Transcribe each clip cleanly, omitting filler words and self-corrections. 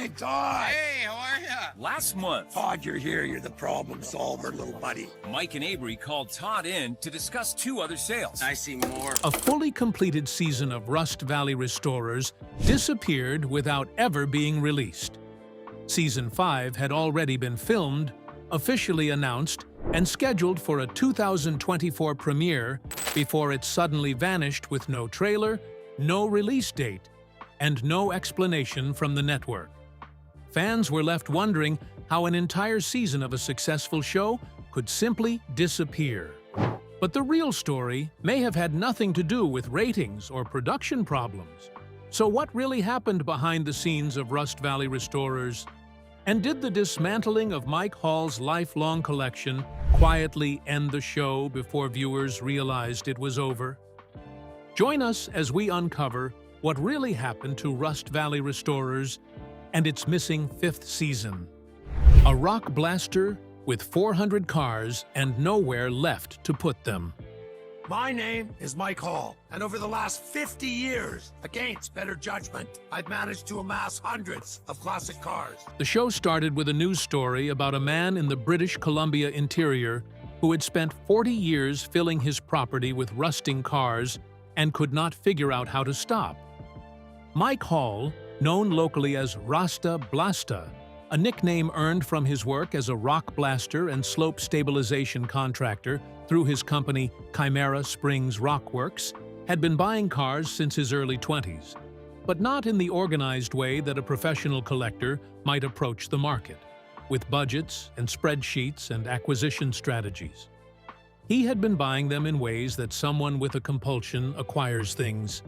Hey, Todd! Hey, how are ya? Last month, Todd, you're here. You're the problem solver, little buddy. Mike and Avery called Todd in to discuss 2 other sales. I see more. A fully completed season of Rust Valley Restorers disappeared without ever being released. Season 5 had already been filmed, officially announced, and scheduled for a 2024 premiere before it suddenly vanished with no trailer, no release date, and no explanation from the network. Fans were left wondering how an entire season of a successful show could simply disappear. But the real story may have had nothing to do with ratings or production problems. So what really happened behind the scenes of Rust Valley Restorers? And did the dismantling of Mike Hall's lifelong collection quietly end the show before viewers realized it was over? Join us as we uncover what really happened to Rust Valley Restorers and its missing 5th season. A rock blaster with 400 cars and nowhere left to put them. My name is Mike Hall, and over the last 50 years, against better judgment, I've managed to amass hundreds of classic cars. The show started with a news story about a man in the British Columbia interior who had spent 40 years filling his property with rusting cars and could not figure out how to stop. Mike Hall, known locally as Rasta Blasta, a nickname earned from his work as a rock blaster and slope stabilization contractor through his company Chimera Springs Rockworks, had been buying cars since his early 20s, but not in the organized way that a professional collector might approach the market, with budgets and spreadsheets and acquisition strategies. He had been buying them in ways that someone with a compulsion acquires things.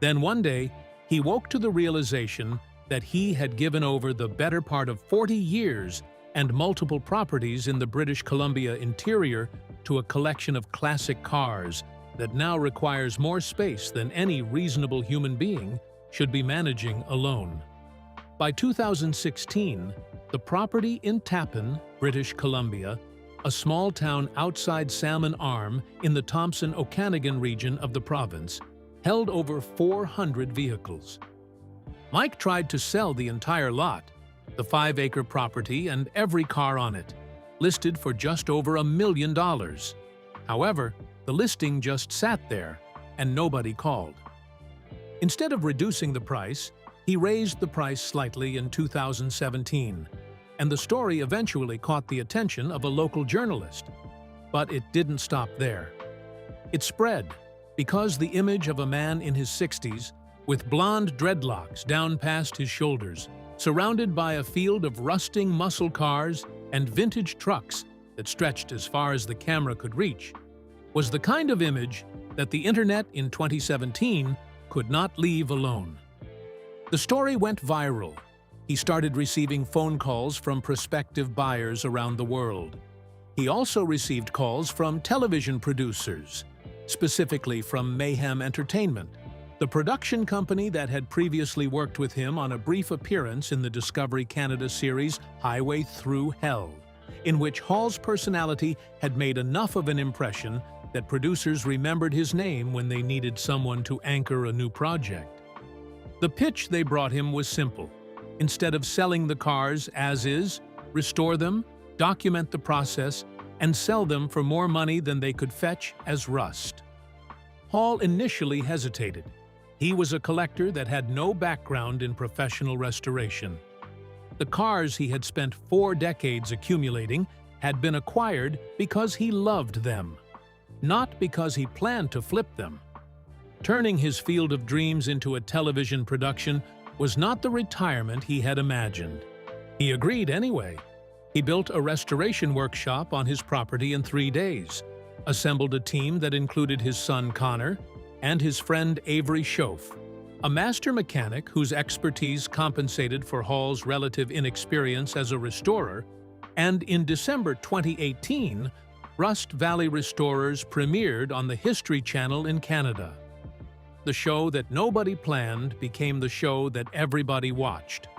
Then one day, he woke to the realization that he had given over the better part of 40 years and multiple properties in the British Columbia interior to a collection of classic cars that now requires more space than any reasonable human being should be managing alone. By 2016, the property in Tappan, British Columbia, a small town outside Salmon Arm in the Thompson-Okanagan region of the province, held over 400 vehicles. Mike tried to sell the entire lot, the 5-acre property and every car on it, listed for just over $1 million. However, the listing just sat there, and nobody called. Instead of reducing the price, he raised the price slightly in 2017, and the story eventually caught the attention of a local journalist. But it didn't stop there. It spread because the image of a man in his 60s with blonde dreadlocks down past his shoulders, surrounded by a field of rusting muscle cars and vintage trucks that stretched as far as the camera could reach, was the kind of image that the internet in 2017 could not leave alone. The story went viral. He started receiving phone calls from prospective buyers around the world. He also received calls from television producers, specifically from Mayhem Entertainment, the production company that had previously worked with him on a brief appearance in the Discovery Canada series Highway Through Hell, in which Hall's personality had made enough of an impression that producers remembered his name when they needed someone to anchor a new project. The pitch they brought him was simple. Instead of selling the cars as is, restore them, document the process, and sell them for more money than they could fetch as rust. Hall initially hesitated. He was a collector that had no background in professional restoration. The cars he had spent 4 decades accumulating had been acquired because he loved them, not because he planned to flip them. Turning his field of dreams into a television production was not the retirement he had imagined. He agreed anyway. He built a restoration workshop on his property in 3 days, assembled a team that included his son Connor and his friend Avery Schoaf, a master mechanic whose expertise compensated for Hall's relative inexperience as a restorer, and in December 2018, Rust Valley Restorers premiered on the History Channel in Canada. The show that nobody planned became the show that everybody watched.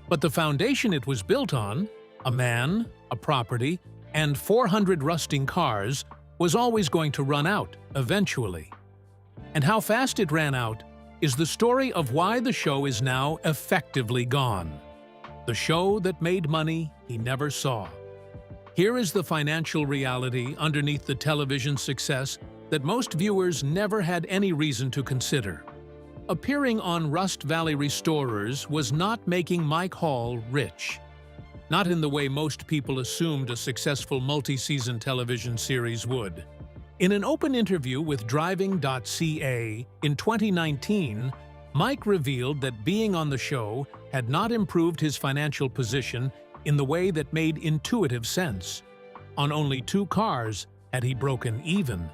But the foundation it was built on, a man, a property, and 400 rusting cars, was always going to run out eventually. And how fast it ran out is the story of why the show is now effectively gone. the show that made money he never saw. Here is the financial reality underneath the television success that most viewers never had any reason to consider. Appearing on Rust Valley Restorers was not making Mike Hall rich. Not in the way most people assumed a successful multi-season television series would. In an open interview with Driving.ca in 2019, Mike revealed that being on the show had not improved his financial position in the way that made intuitive sense. On only 2 cars had he broken even.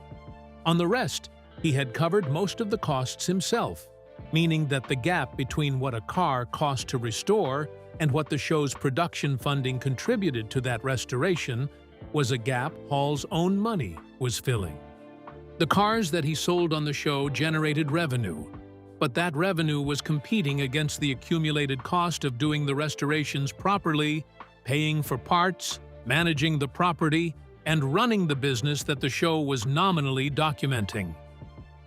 On the rest, he had covered most of the costs himself, meaning that the gap between what a car cost to restore and what the show's production funding contributed to that restoration was a gap Hall's own money was filling. The cars that he sold on the show generated revenue, but that revenue was competing against the accumulated cost of doing the restorations properly, paying for parts, managing the property, and running the business that the show was nominally documenting.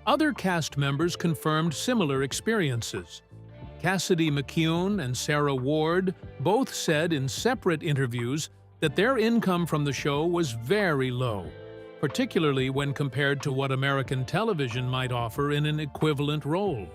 Other cast members confirmed similar experiences. Cassidy McKeown and Sarah Ward both said in separate interviews that their income from the show was very low, particularly when compared to what American television might offer in an equivalent role.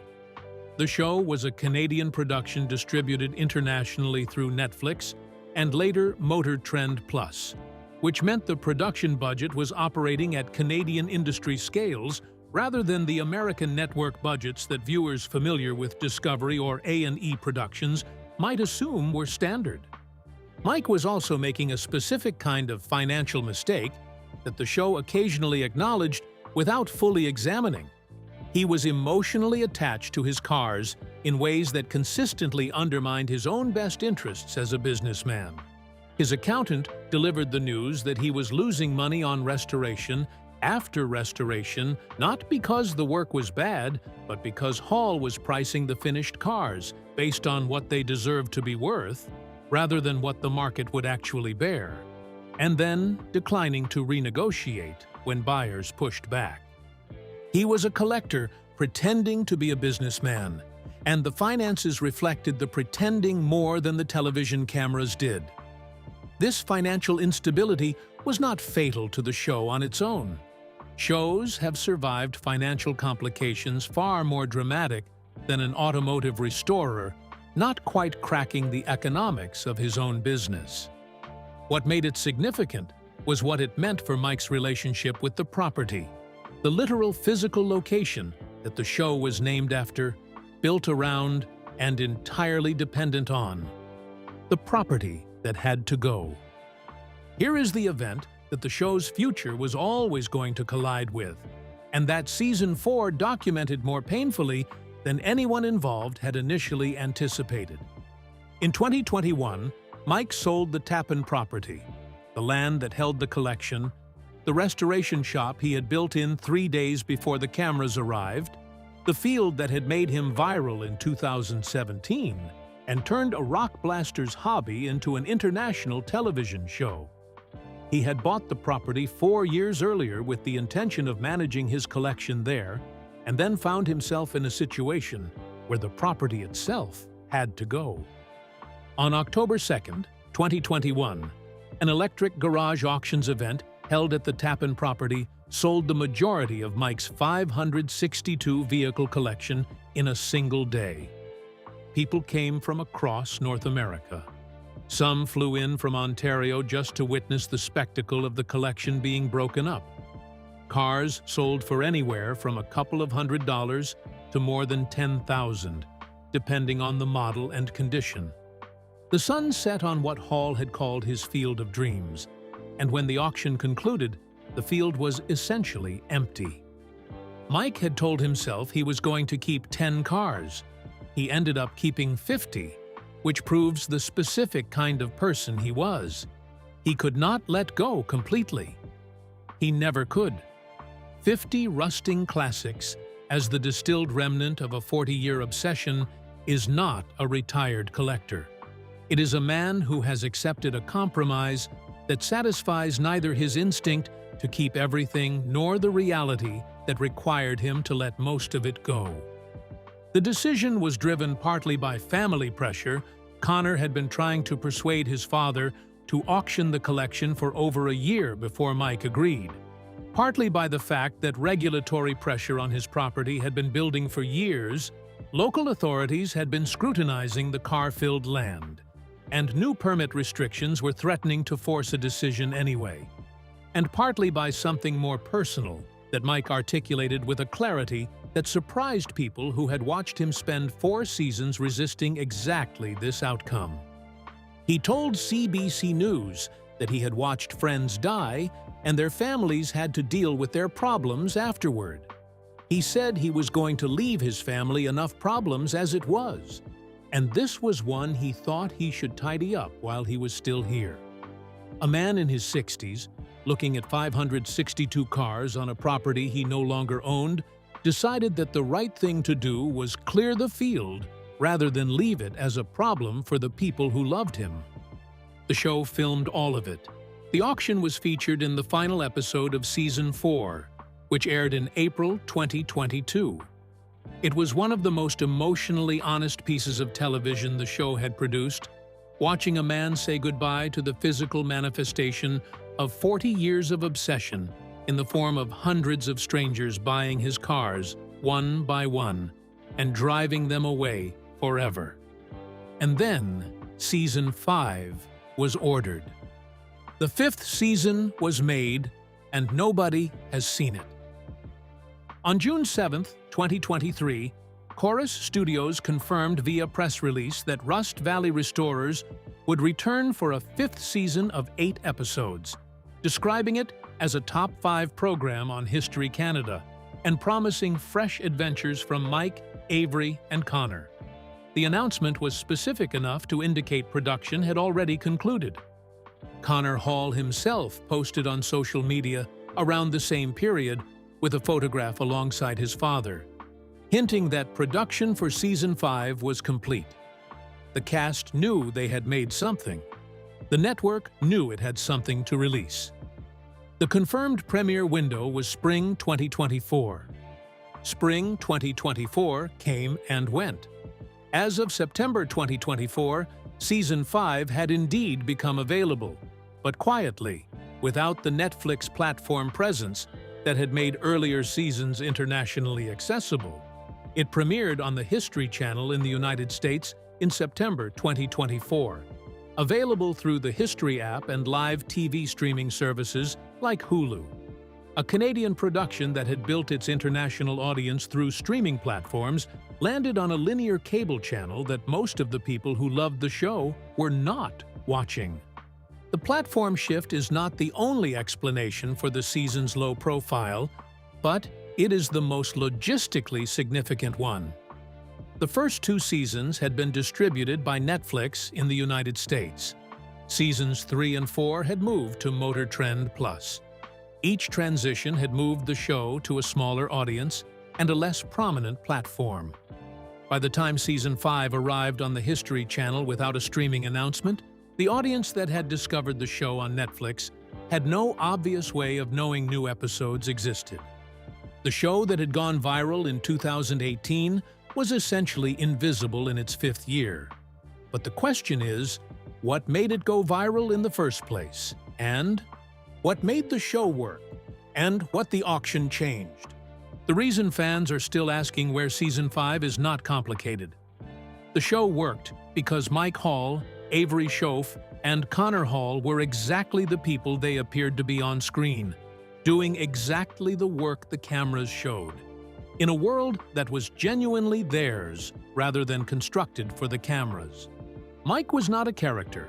The show was a Canadian production distributed internationally through Netflix and later Motor Trend Plus, which meant the production budget was operating at Canadian industry scales rather than the American network budgets that viewers familiar with Discovery or A&E productions might assume were standard. Mike was also making a specific kind of financial mistake that the show occasionally acknowledged without fully examining. He was emotionally attached to his cars in ways that consistently undermined his own best interests as a businessman. His accountant delivered the news that he was losing money on restoration after restoration, not because the work was bad, but because Hall was pricing the finished cars based on what they deserved to be worth, rather than what the market would actually bear, and then declining to renegotiate when buyers pushed back. He was a collector pretending to be a businessman, and the finances reflected the pretending more than the television cameras did. This financial instability was not fatal to the show on its own. Shows have survived financial complications far more dramatic than an automotive restorer not quite cracking the economics of his own business. What made it significant was what it meant for Mike's relationship with the property, the literal physical location that the show was named after, built around, and entirely dependent on. The property that had to go. Here is the event that the show's future was always going to collide with, and that Season 4 documented more painfully than anyone involved had initially anticipated. In 2021, Mike sold the Tappan property, the land that held the collection, the restoration shop he had built in 3 days before the cameras arrived, the field that had made him viral in 2017, and turned a rock blaster's hobby into an international television show. He had bought the property 4 years earlier with the intention of managing his collection there, and then found himself in a situation where the property itself had to go. On October 2nd, 2021, an electric garage auctions event held at the Tappan property sold the majority of Mike's 562 vehicle collection in a single day. People came from across North America. Some flew in from Ontario just to witness the spectacle of the collection being broken up. Cars sold for anywhere from a couple of $100s to more than $10,000, depending on the model and condition. The sun set on what Hall had called his field of dreams, and when the auction concluded, the field was essentially empty. Mike had told himself he was going to keep 10 cars. He ended up keeping 50, which proves the specific kind of person he was. He could not let go completely. He never could. 50 rusting classics, as the distilled remnant of a 40-year obsession, is not a retired collector. It is a man who has accepted a compromise that satisfies neither his instinct to keep everything nor the reality that required him to let most of it go. The decision was driven partly by family pressure Connor had been trying to persuade his father to auction the collection for over a year before Mike agreed. Partly by the fact that regulatory pressure on his property had been building for years, local authorities had been scrutinizing the car-filled land, and new permit restrictions were threatening to force a decision anyway. And partly by something more personal that Mike articulated with a clarity that surprised people who had watched him spend 4 seasons resisting exactly this outcome. He told CBC News that he had watched friends die and their families had to deal with their problems afterward. He said he was going to leave his family enough problems as it was, and this was one he thought he should tidy up while he was still here. A man in his 60s, looking at 562 cars on a property he no longer owned, decided that the right thing to do was clear the field rather than leave it as a problem for the people who loved him. The show filmed all of it. The auction was featured in the final episode of Season 4, which aired in April 2022. It was one of the most emotionally honest pieces of television the show had produced, watching a man say goodbye to the physical manifestation of 40 years of obsession in the form of hundreds of strangers buying his cars, one by one, and driving them away forever. And then, Season 5 was ordered. The 5th season was made, and nobody has seen it. On June 7, 2023, Chorus Studios confirmed via press release that Rust Valley Restorers would return for a 5th season of 8 episodes, describing it as a top 5 program on History Canada and promising fresh adventures from Mike, Avery, and Connor. The announcement was specific enough to indicate production had already concluded. Connor Hall himself posted on social media around the same period with a photograph alongside his father, hinting that production for Season 5 was complete. The cast knew they had made something. The network knew it had something to release. The confirmed premiere window was spring 2024. Spring 2024 came and went. As of September 2024, Season 5 had indeed become available, but quietly, without the Netflix platform presence that had made earlier seasons internationally accessible. It premiered on the History Channel in the United States in September 2024, available through the History app and live TV streaming services like Hulu. A Canadian production that had built its international audience through streaming platforms landed on a linear cable channel that most of the people who loved the show were not watching. The platform shift is not the only explanation for the season's low profile, but it is the most logistically significant one. The first 2 seasons had been distributed by Netflix in the United States. Seasons 3 and 4 had moved to Motor Trend Plus. Each transition had moved the show to a smaller audience and a less prominent platform. By the time Season 5 arrived on the History Channel without a streaming announcement, the audience that had discovered the show on Netflix had no obvious way of knowing new episodes existed. The show that had gone viral in 2018 was essentially invisible in its 5th year. But the question is, what made it go viral in the first place? And what made the show work? And what the auction changed? The reason fans are still asking where Season 5 is not complicated. The show worked because Mike Hall, Avery Schoaf, and Connor Hall were exactly the people they appeared to be on screen, doing exactly the work the cameras showed, in a world that was genuinely theirs rather than constructed for the cameras. Mike was not a character.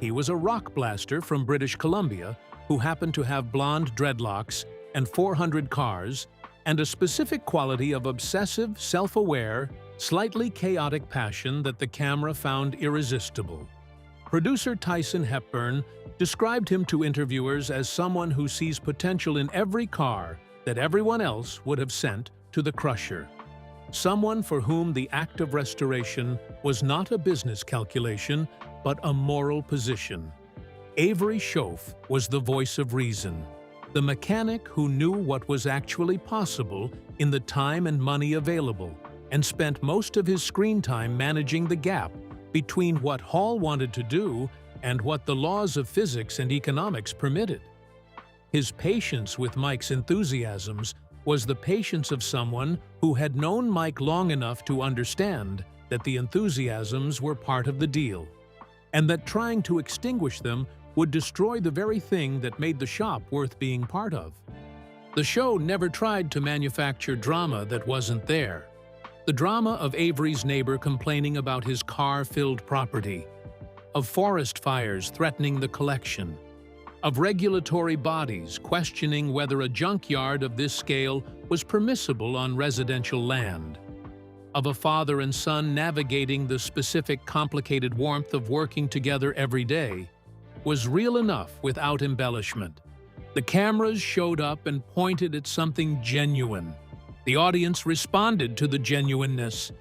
He was a rock blaster from British Columbia who happened to have blonde dreadlocks and 400 cars and a specific quality of obsessive, self-aware, slightly chaotic passion that the camera found irresistible. Producer Tyson Hepburn described him to interviewers as someone who sees potential in every car that everyone else would have sent to the crusher. Someone for whom the act of restoration was not a business calculation, but a moral position. Avery Schoaf was the voice of reason, the mechanic who knew what was actually possible in the time and money available, and spent most of his screen time managing the gap between what Hall wanted to do and what the laws of physics and economics permitted. His patience with Mike's enthusiasms was the patience of someone who had known Mike long enough to understand that the enthusiasms were part of the deal, and that trying to extinguish them would destroy the very thing that made the shop worth being part of. The show never tried to manufacture drama that wasn't there. The drama of Avery's neighbor complaining about his car-filled property, of forest fires threatening the collection, of regulatory bodies questioning whether a junkyard of this scale was permissible on residential land, of a father and son navigating the specific complicated warmth of working together every day, was real enough without embellishment. The cameras showed up and pointed at something genuine. The audience responded to the genuineness.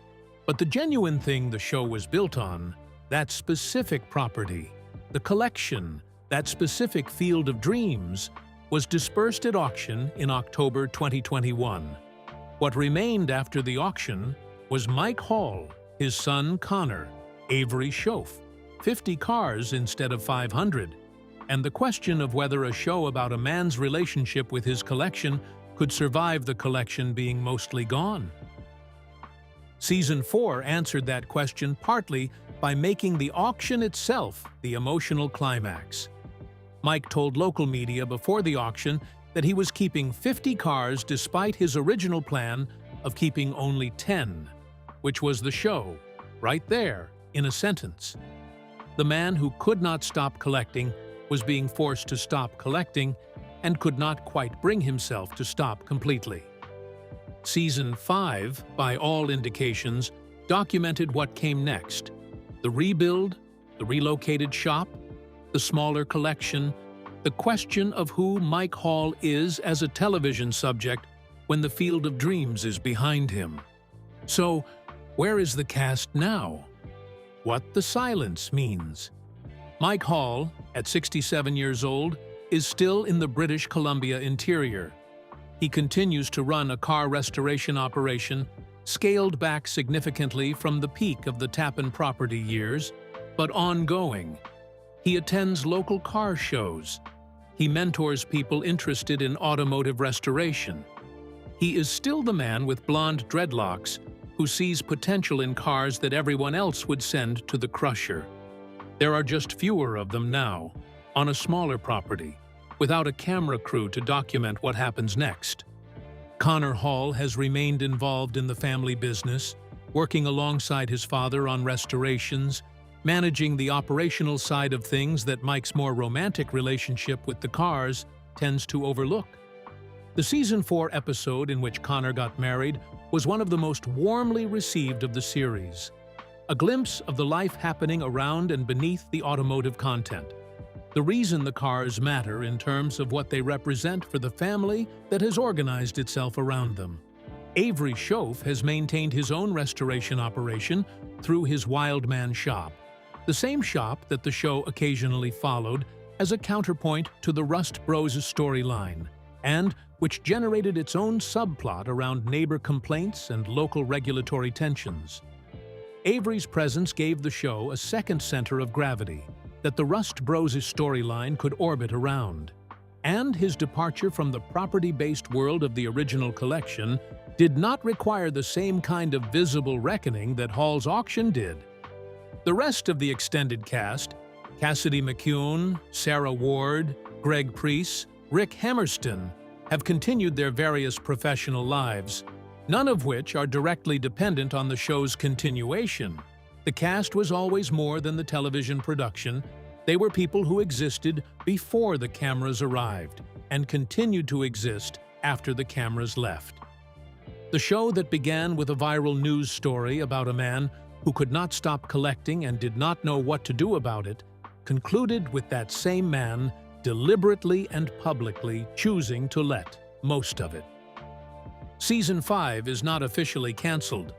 But the genuine thing the show was built on, that specific property, the collection, that specific field of dreams, was dispersed at auction in October 2021. What remained after the auction was Mike Hall, his son Connor, Avery Schoaf, 50 cars instead of 500, and the question of whether a show about a man's relationship with his collection could survive the collection being mostly gone. Season 4 answered that question partly by making the auction itself the emotional climax. Mike told local media before the auction that he was keeping 50 cars despite his original plan of keeping only 10, which was the show, right there, in a sentence. The man who could not stop collecting was being forced to stop collecting and could not quite bring himself to stop completely. Season 5, by all indications, documented what came next: the rebuild, the relocated shop, the smaller collection, the question of who Mike Hall is as a television subject when the field of dreams is behind him. So, where is the cast now? What the silence means. Mike Hall, at 67 years old, is still in the British Columbia interior. He continues to run a car restoration operation, scaled back significantly from the peak of the Tappan property years, but ongoing. He attends local car shows. He mentors people interested in automotive restoration. He is still the man with blonde dreadlocks who sees potential in cars that everyone else would send to the crusher. There are just fewer of them now, on a smaller property, without a camera crew to document what happens next. Connor Hall has remained involved in the family business, working alongside his father on restorations, managing the operational side of things that Mike's more romantic relationship with the cars tends to overlook. The Season 4 episode in which Connor got married was one of the most warmly received of the series. A glimpse of the life happening around and beneath the automotive content. The reason the cars matter in terms of what they represent for the family that has organized itself around them. Avery Schoaf has maintained his own restoration operation through his Wildman shop, the same shop that the show occasionally followed as a counterpoint to the Rust Bros storyline, and which generated its own subplot around neighbor complaints and local regulatory tensions. Avery's presence gave the show a second center of gravity that the Rust Bros storyline could orbit around, and his departure from the property-based world of the original collection did not require the same kind of visible reckoning that Hall's auction did. The rest of the extended cast, Cassidy McCune, Sarah Ward, Greg Preece, Rick Hammerston, have continued their various professional lives, none of which are directly dependent on the show's continuation. The cast was always more than the television production. They were people who existed before the cameras arrived and continued to exist after the cameras left. The show that began with a viral news story about a man who could not stop collecting and did not know what to do about it, concluded with that same man deliberately and publicly choosing to let most of it. Season 5 is not officially canceled.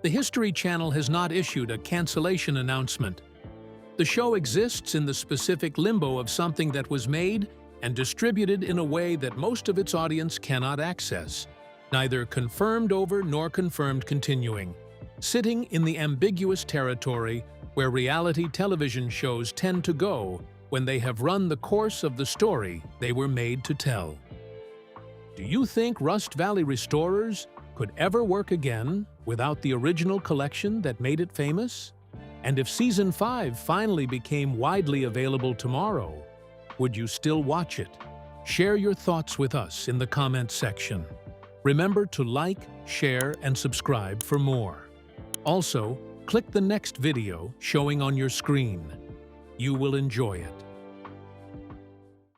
The History Channel has not issued a cancellation announcement. The show exists in the specific limbo of something that was made and distributed in a way that most of its audience cannot access, neither confirmed over nor confirmed continuing, sitting in the ambiguous territory where reality television shows tend to go when they have run the course of the story they were made to tell. Do you think Rust Valley Restorers could ever work again without the original collection that made it famous? And if Season 5 finally became widely available tomorrow, would you still watch it? Share your thoughts with us in the comments section. Remember to like, share, and subscribe for more. Also, click the next video showing on your screen. You will enjoy it.